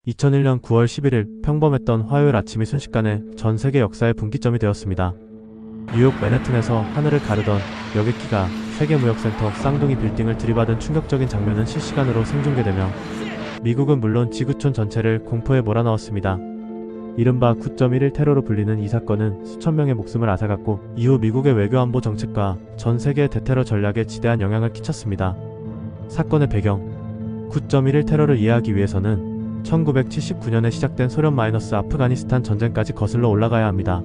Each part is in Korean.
2001년 9월 11일 평범했던 화요일 아침이 순식간에 전 세계 역사의 분기점이 되었습니다. 뉴욕 맨해튼에서 하늘을 가르던 여객기가 세계무역센터 쌍둥이 빌딩을 들이받은 충격적인 장면은 실시간으로 생중계되며 미국은 물론 지구촌 전체를 공포에 몰아넣었습니다. 이른바 9.11 테러로 불리는 이 사건은 수천 명의 목숨을 앗아갔고 이후 미국의 외교안보 정책과 전 세계의 대테러 전략에 지대한 영향을 끼쳤습니다. 사건의 배경 9.11 테러를 이해하기 위해서는 1979년에 시작된 소련-아프가니스탄 전쟁까지 거슬러 올라가야 합니다.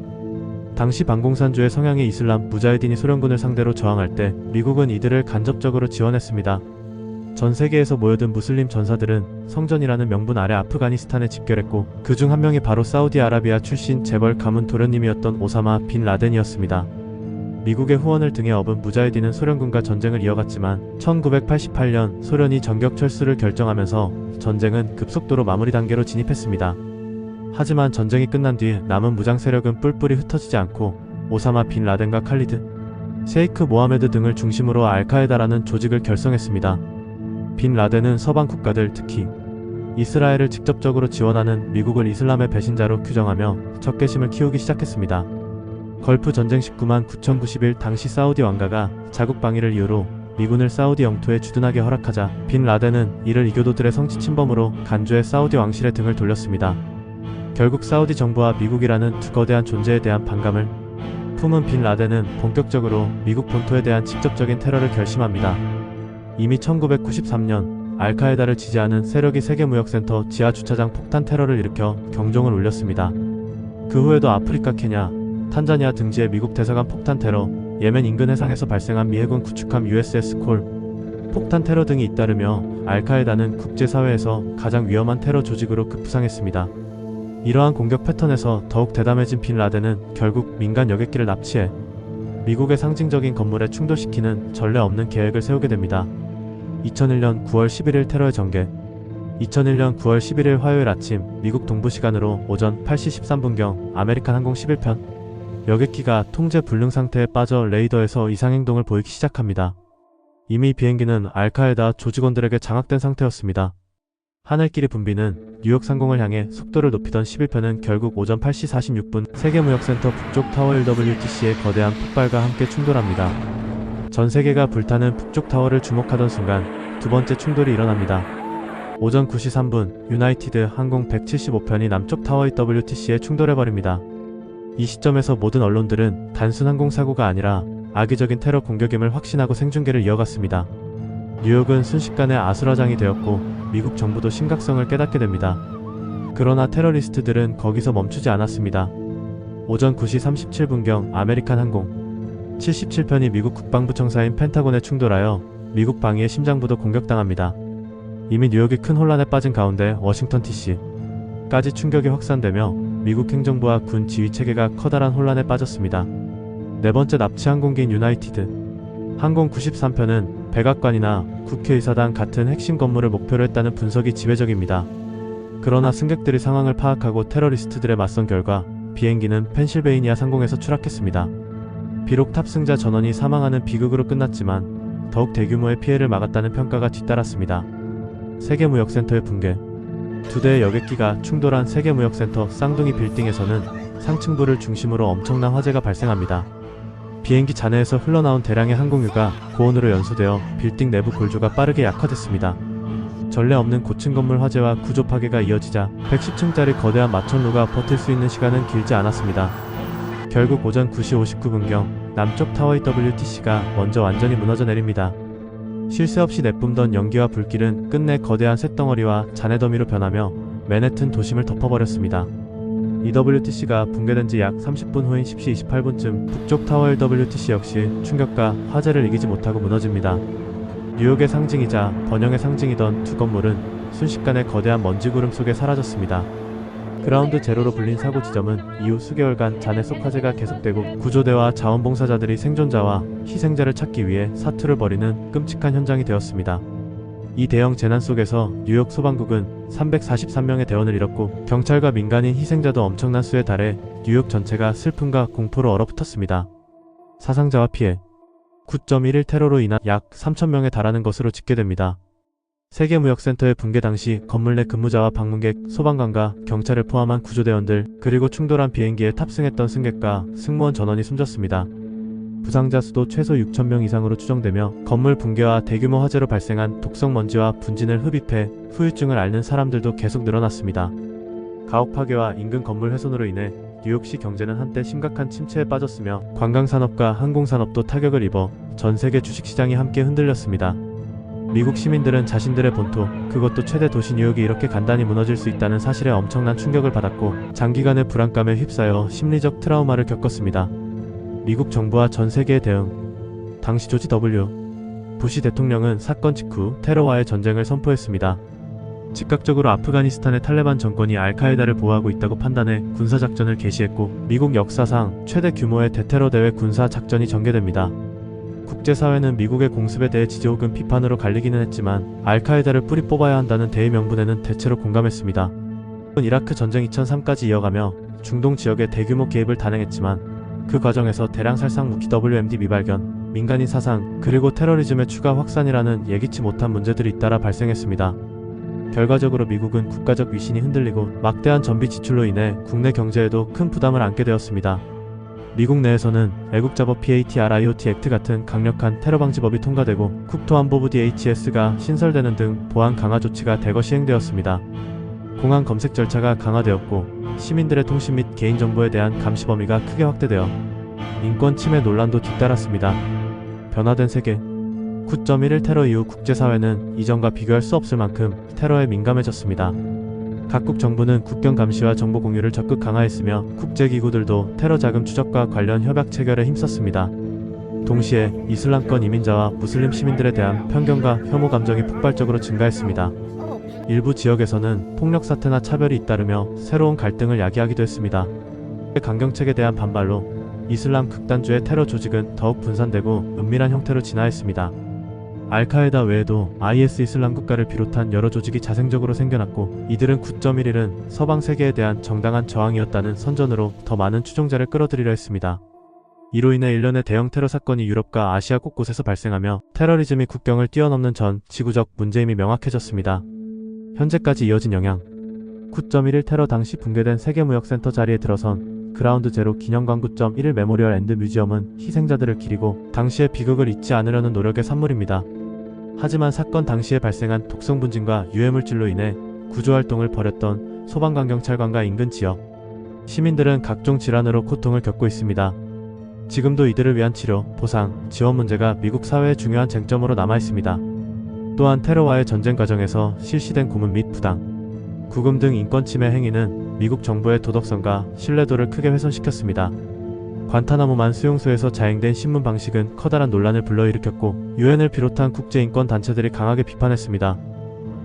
당시 반공산주의 성향의 이슬람 무자히딘이 소련군을 상대로 저항할 때 미국은 이들을 간접적으로 지원했습니다. 전 세계에서 모여든 무슬림 전사들은 성전이라는 명분 아래 아프가니스탄에 집결했고 그중 한 명이 바로 사우디아라비아 출신 재벌 가문 도련님이었던 오사마 빈 라덴이었습니다. 미국의 후원을 등에 업은 무자히딘은 소련군과 전쟁을 이어갔지만 1988년 소련이 전격 철수를 결정하면서 전쟁은 급속도로 마무리 단계로 진입했습니다. 하지만 전쟁이 끝난 뒤 남은 무장 세력은 뿔뿔이 흩어지지 않고 오사마 빈 라덴과 칼리드, 셰이크 모하메드 등을 중심으로 알카에다라는 조직을 결성했습니다. 빈 라덴은 서방 국가들 특히 이스라엘을 직접적으로 지원하는 미국을 이슬람의 배신자로 규정하며 적개심을 키우기 시작했습니다. 걸프 전쟁 19만 9,091 당시 사우디 왕가가 자국 방위를 이유로 미군을 사우디 영토에 주둔하게 허락하자 빈 라덴은 이를 이교도들의 성지 침범으로 간주해 사우디 왕실의 등을 돌렸습니다. 결국 사우디 정부와 미국이라는 두 거대한 존재에 대한 반감을 품은 빈 라덴은 본격적으로 미국 본토에 대한 직접적인 테러를 결심합니다. 이미 1993년 알카에다를 지지하는 세력이 세계무역센터 지하주차장 폭탄 테러를 일으켜 경종을 울렸습니다. 그 후에도 아프리카 케냐, 탄자니아 등지의 미국 대사관 폭탄 테러, 예멘 인근 해상에서 발생한 미 해군 구축함 USS 콜, 폭탄 테러 등이 잇따르며 알카에다는 국제사회에서 가장 위험한 테러 조직으로 급부상했습니다. 이러한 공격 패턴에서 더욱 대담해진 빈 라덴은 결국 민간 여객기를 납치해 미국의 상징적인 건물에 충돌시키는 전례 없는 계획을 세우게 됩니다. 2001년 9월 11일 테러의 전개 2001년 9월 11일 화요일 아침 미국 동부 시간으로 오전 8시 13분경 아메리칸 항공 11편 여객기가 통제 불능 상태에 빠져 레이더에서 이상행동을 보이기 시작합니다. 이미 비행기는 알카에다 조직원들에게 장악된 상태였습니다. 하늘길이 붐비는 뉴욕 상공을 향해 속도를 높이던 11편은 결국 오전 8시 46분 세계무역센터 북쪽 타워 LWTC의 거대한 폭발과 함께 충돌합니다. 전 세계가 불타는 북쪽 타워를 주목하던 순간 두 번째 충돌이 일어납니다. 오전 9시 3분 유나이티드 항공 175편이 남쪽 타워 WTC에 충돌해버립니다. 이 시점에서 모든 언론들은 단순 항공사고가 아니라 악의적인 테러 공격임을 확신하고 생중계를 이어갔습니다. 뉴욕은 순식간에 아수라장이 되었고 미국 정부도 심각성을 깨닫게 됩니다. 그러나 테러리스트들은 거기서 멈추지 않았습니다. 오전 9시 37분경 아메리칸 항공 77편이 미국 국방부 청사인 펜타곤에 충돌하여 미국 방위의 심장부도 공격당합니다. 이미 뉴욕이 큰 혼란에 빠진 가운데 워싱턴 DC까지 충격이 확산되며 미국 행정부와 군 지휘체계가 커다란 혼란에 빠졌습니다. 네 번째 납치 항공기인 유나이티드 항공 93편은 백악관이나 국회의사당 같은 핵심 건물을 목표로 했다는 분석이 지배적입니다. 그러나 승객들이 상황을 파악하고 테러리스트들에 맞선 결과 비행기는 펜실베이니아 상공에서 추락했습니다. 비록 탑승자 전원이 사망하는 비극으로 끝났지만 더욱 대규모의 피해를 막았다는 평가가 뒤따랐습니다. 세계무역센터의 붕괴 두 대의 여객기가 충돌한 세계무역센터 쌍둥이 빌딩에서는 상층부를 중심으로 엄청난 화재가 발생합니다. 비행기 잔해에서 흘러나온 대량의 항공유가 고온으로 연소되어 빌딩 내부 골조가 빠르게 약화됐습니다. 전례 없는 고층 건물 화재와 구조 파괴가 이어지자 110층짜리 거대한 마천루가 버틸 수 있는 시간은 길지 않았습니다. 결국 오전 9시 59분경 남쪽 타워 WTC가 먼저 완전히 무너져 내립니다. 쉴 새 없이 내뿜던 연기와 불길은 끝내 거대한 쇳덩어리와 잔해더미로 변하며 맨해튼 도심을 덮어버렸습니다. WTC가 붕괴된 지 약 30분 후인 10시 28분쯤 북쪽 타워 LWTC 역시 충격과 화재를 이기지 못하고 무너집니다. 뉴욕의 상징이자 번영의 상징이던 두 건물은 순식간에 거대한 먼지구름 속에 사라졌습니다. 그라운드 제로로 불린 사고 지점은 이후 수개월간 잔해 속 화재가 계속되고 구조대와 자원봉사자들이 생존자와 희생자를 찾기 위해 사투를 벌이는 끔찍한 현장이 되었습니다. 이 대형 재난 속에서 뉴욕 소방국은 343명의 대원을 잃었고 경찰과 민간인 희생자도 엄청난 수에 달해 뉴욕 전체가 슬픔과 공포로 얼어붙었습니다. 사상자와 피해 9.11 테러로 인한 약 3,000명에 달하는 것으로 집계됩니다. 세계무역센터의 붕괴 당시 건물 내 근무자와 방문객, 소방관과 경찰을 포함한 구조대원들, 그리고 충돌한 비행기에 탑승했던 승객과 승무원 전원이 숨졌습니다. 부상자 수도 최소 6,000명 이상으로 추정되며 건물 붕괴와 대규모 화재로 발생한 독성 먼지와 분진을 흡입해 후유증을 앓는 사람들도 계속 늘어났습니다. 가옥 파괴와 인근 건물 훼손으로 인해 뉴욕시 경제는 한때 심각한 침체에 빠졌으며 관광산업과 항공산업도 타격을 입어 전 세계 주식시장이 함께 흔들렸습니다. 미국 시민들은 자신들의 본토, 그것도 최대 도시 뉴욕이 이렇게 간단히 무너질 수 있다는 사실에 엄청난 충격을 받았고 장기간의 불안감에 휩싸여 심리적 트라우마를 겪었습니다. 미국 정부와 전 세계의 대응. 당시 조지 W. 부시 대통령은 사건 직후 테러와의 전쟁을 선포했습니다. 즉각적으로 아프가니스탄의 탈레반 정권이 알카에다를 보호하고 있다고 판단해 군사작전을 개시했고 미국 역사상 최대 규모의 대테러 대회 군사작전이 전개됩니다. 국제사회는 미국의 공습에 대해 지지 혹은 비판으로 갈리기는 했지만 알카에다를 뿌리 뽑아야 한다는 대의 명분에는 대체로 공감했습니다. 이라크 전쟁 2003까지 이어가며 중동 지역의 대규모 개입을 단행했지만 그 과정에서 대량 살상 무기 WMD 미발견, 민간인 사상, 그리고 테러리즘의 추가 확산이라는 예기치 못한 문제들이 잇따라 발생했습니다. 결과적으로 미국은 국가적 위신이 흔들리고 막대한 전비 지출로 인해 국내 경제에도 큰 부담을 안게 되었습니다. 미국 내에서는 애국자법 PATRIOT 액트 같은 강력한 테러 방지법이 통과되고 국토안보부 DHS가 신설되는 등 보안 강화 조치가 대거 시행되었습니다. 공항 검색 절차가 강화되었고 시민들의 통신 및 개인정보에 대한 감시 범위가 크게 확대되어 인권 침해 논란도 뒤따랐습니다. 변화된 세계 9.11 테러 이후 국제사회는 이전과 비교할 수 없을 만큼 테러에 민감해졌습니다. 각국 정부는 국경 감시와 정보 공유를 적극 강화했으며 국제기구들도 테러 자금 추적과 관련 협약 체결에 힘썼습니다. 동시에 이슬람권 이민자와 무슬림 시민들에 대한 편견과 혐오 감정이 폭발적으로 증가했습니다. 일부 지역에서는 폭력 사태나 차별이 잇따르며 새로운 갈등을 야기하기도 했습니다. 강경책에 대한 반발로 이슬람 극단주의 테러 조직은 더욱 분산되고 은밀한 형태로 진화했습니다. 알카에다 외에도 IS 이슬람 국가를 비롯한 여러 조직이 자생적으로 생겨났고 이들은 9.11은 서방 세계에 대한 정당한 저항이었다는 선전으로 더 많은 추종자를 끌어들이려 했습니다. 이로 인해 일련의 대형 테러 사건이 유럽과 아시아 곳곳에서 발생하며 테러리즘이 국경을 뛰어넘는 전 지구적 문제임이 명확해졌습니다. 현재까지 이어진 영향 9.11 테러 당시 붕괴된 세계무역센터 자리에 들어선 그라운드 제로 기념관 9.11 메모리얼 앤드 뮤지엄은 희생자들을 기리고 당시의 비극을 잊지 않으려는 노력의 산물입니다. 하지만 사건 당시에 발생한 독성 분진과 유해물질로 인해 구조활동을 벌였던 소방관경찰관과 인근 지역 시민들은 각종 질환으로 고통을 겪고 있습니다. 지금도 이들을 위한 치료, 보상, 지원 문제가 미국 사회의 중요한 쟁점으로 남아있습니다. 또한 테러와의 전쟁 과정에서 실시된 고문 및 부당, 구금 등 인권 침해 행위는 미국 정부의 도덕성과 신뢰도를 크게 훼손시켰습니다. 관타나모만 수용소에서 자행된 신문 방식은 커다란 논란을 불러일으켰고 유엔을 비롯한 국제인권 단체들이 강하게 비판했습니다.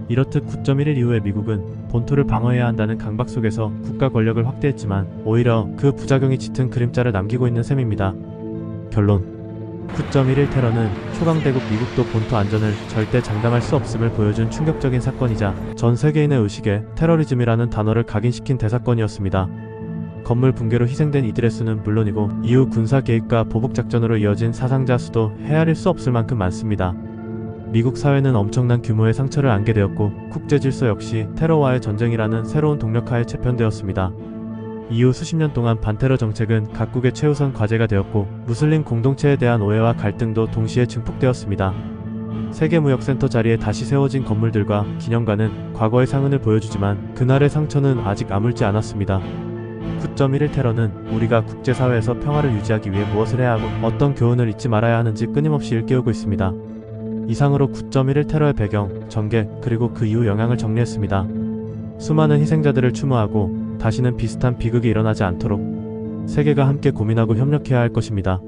이렇듯 9.11 이후에 미국은 본토를 방어해야 한다는 강박 속에서 국가 권력을 확대했지만 오히려 그 부작용이 짙은 그림자를 남기고 있는 셈입니다. 결론 9.11 테러는 초강대국 미국도 본토 안전을 절대 장담할 수 없음을 보여준 충격적인 사건이자 전 세계인의 의식에 테러리즘이라는 단어를 각인시킨 대사건이었습니다. 건물 붕괴로 희생된 이들의 수는 물론이고 이후 군사 개입과 보복작전으로 이어진 사상자 수도 헤아릴 수 없을 만큼 많습니다. 미국 사회는 엄청난 규모의 상처를 안게 되었고 국제 질서 역시 테러와의 전쟁이라는 새로운 동력하에 재편되었습니다. 이후 수십 년 동안 반테러 정책은 각국의 최우선 과제가 되었고 무슬림 공동체에 대한 오해와 갈등도 동시에 증폭되었습니다. 세계무역센터 자리에 다시 세워진 건물들과 기념관은 과거의 상흔을 보여주지만 그날의 상처는 아직 아물지 않았습니다. 9.11 테러는 우리가 국제사회에서 평화를 유지하기 위해 무엇을 해야 하고 어떤 교훈을 잊지 말아야 하는지 끊임없이 일깨우고 있습니다. 이상으로 9.11 테러의 배경, 전개, 그리고 그 이후 영향을 정리했습니다. 수많은 희생자들을 추모하고 다시는 비슷한 비극이 일어나지 않도록 세계가 함께 고민하고 협력해야 할 것입니다.